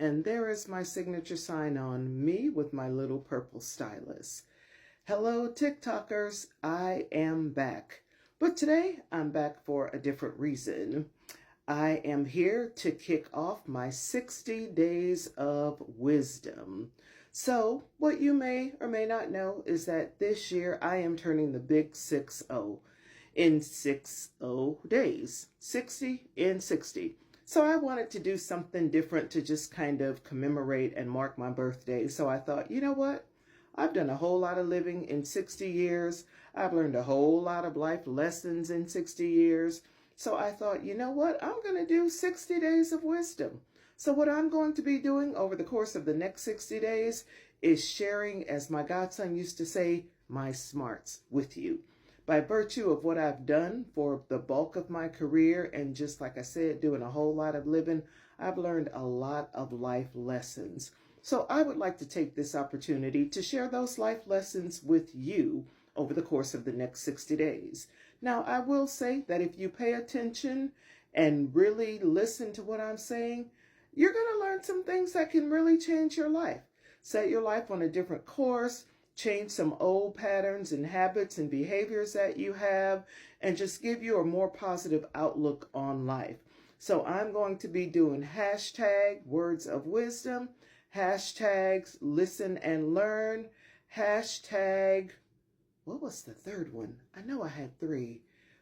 and there is my signature sign on me with my little purple stylus. Hello, TikTokers, I am back. But today I'm back for a different reason. I am here to kick off my 60 days of wisdom. So, what you may or may not know is that this year I am turning the big 60 in 60 days. 60 in 60. So I wanted to do something different to just kind of commemorate and mark my birthday. So I thought, you know what? I've done a whole lot of living in 60 years. I've learned a whole lot of life lessons in 60 years. So I thought, you know what? I'm going to do 60 days of wisdom. So what I'm going to be doing over the course of the next 60 days is sharing, as my godson used to say, my smarts with you. By virtue of what I've done for the bulk of my career, and just like I said, doing a whole lot of living, I've learned a lot of life lessons. So I would like to take this opportunity to share those life lessons with you over the course of the next 60 days. Now, I will say that if you pay attention and really listen to what I'm saying, you're going to learn some things that can really change your life. Set your life on a different course, change some old patterns and habits and behaviors that you have, and just give you a more positive outlook on life. So I'm going to be doing hashtag words of wisdom, hashtags listen and learn, hashtag, what was the third one? I know I had 3.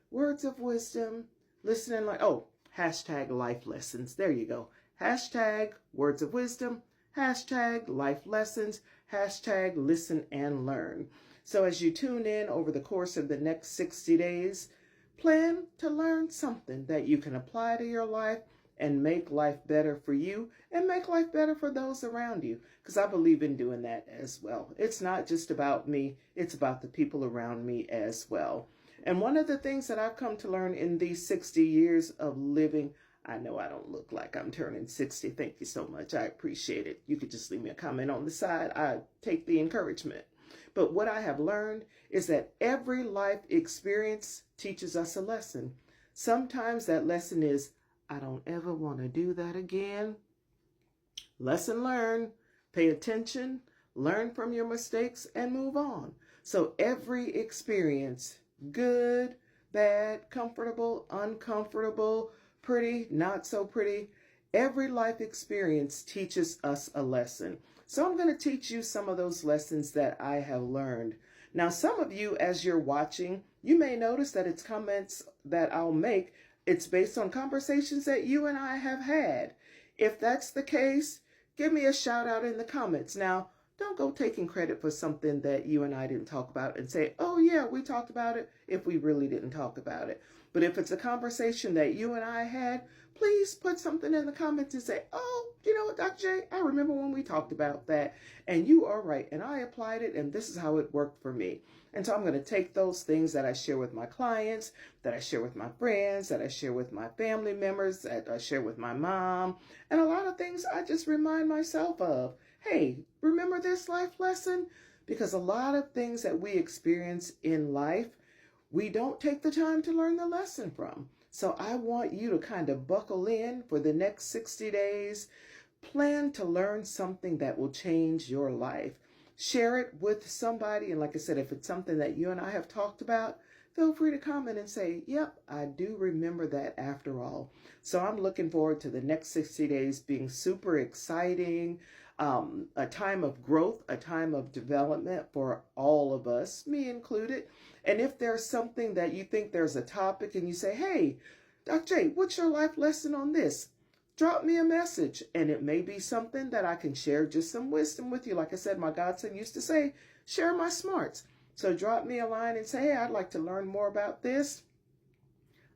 Words of wisdom, listen and learn. Oh, hashtag life lessons. There you go. Hashtag words of wisdom, hashtag life lessons, hashtag listen and learn. So as you tune in over the course of the next 60 days, plan to learn something that you can apply to your life and make life better for you and make life better for those around you. Because I believe in doing that as well. It's not just about me, it's about the people around me as well. And one of the things that I've come to learn in these 60 years of living, I know I don't look like I'm turning 60. Thank you so much. I appreciate it. You could just leave me a comment on the side. I take the encouragement. But what I have learned is that every life experience teaches us a lesson. Sometimes that lesson is, I don't ever want to do that again. Lesson learned. Pay attention, learn from your mistakes, and move on. So every experience, good, bad, comfortable, uncomfortable, pretty, not so pretty, every life experience teaches us a lesson. So I'm going to teach you some of those lessons that I have learned. Now, some of you, as you're watching, you may notice that it's comments that I'll make. It's based on conversations that you and I have had. If that's the case, give me a shout out in the comments. Now, don't go taking credit for something that you and I didn't talk about and say, oh yeah, we talked about it, if we really didn't talk about it. But if it's a conversation that you and I had, please put something in the comments and say, oh, you know what, Dr. J, I remember when we talked about that, and you are right, and I applied it, and this is how it worked for me. And so I'm going to take those things that I share with my clients, that I share with my friends, that I share with my family members, that I share with my mom, and a lot of things I just remind myself of. Hey, remember this life lesson? Because a lot of things that we experience in life, we don't take the time to learn the lesson from. So I want you to kind of buckle in for the next 60 days. Plan to learn something that will change your life. Share it with somebody. And like I said, if it's something that you and I have talked about, feel free to comment and say, yep, I do remember that after all. So I'm looking forward to the next 60 days being super exciting, a time of growth, a time of development for all of us, me included. And if there's something that you think there's a topic and you say, hey, Dr. J, what's your life lesson on this? Drop me a message, and it may be something that I can share just some wisdom with you. Like I said, my godson used to say, share my smarts. So drop me a line and say, hey, I'd like to learn more about this.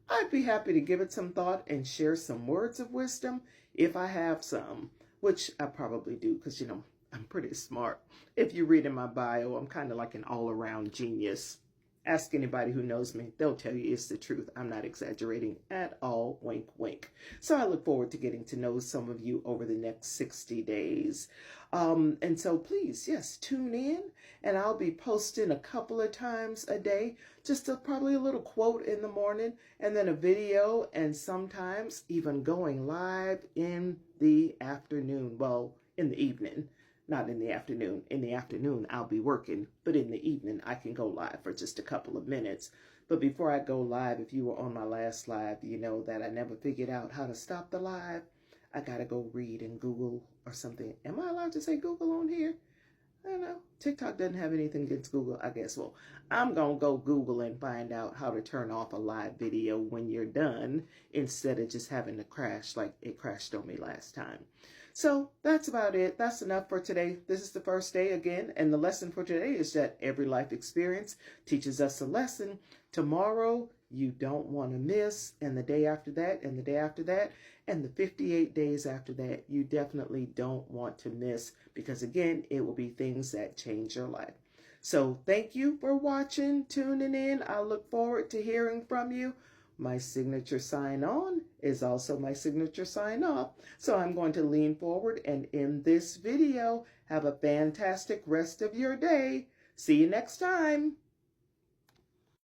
I'd be happy to give it some thought and share some words of wisdom if I have some, which I probably do because, you know, I'm pretty smart. If you read in my bio, I'm kind of like an all-around genius. Ask anybody who knows me. They'll tell you it's the truth. I'm not exaggerating at all. Wink, wink. So I look forward to getting to know some of you over the next 60 days. And so please, yes, tune in. And I'll be posting a couple of times a day. Just probably a little quote in the morning. And then a video. And sometimes even going live in the afternoon. Well, in the evening, not in the afternoon. In the afternoon, I'll be working, but in the evening, I can go live for just a couple of minutes. But before I go live, if you were on my last live, you know that I never figured out how to stop the live. I gotta go read and Google or something. Am I allowed to say Google on here? I don't know. TikTok doesn't have anything against Google, I guess. Well, I'm going to go Google and find out how to turn off a live video when you're done instead of just having to crash like it crashed on me last time. So that's about it. That's enough for today. This is the first day again. And the lesson for today is that every life experience teaches us a lesson. Tomorrow, you don't want to miss. And the day after that, and the day after that, and the 58 days after that, you definitely don't want to miss, because again, it will be things that change your life. So thank you for watching, tuning in. I look forward to hearing from you. My signature sign on is also my signature sign off. So I'm going to lean forward and end this video. Have a fantastic rest of your day. See you next time.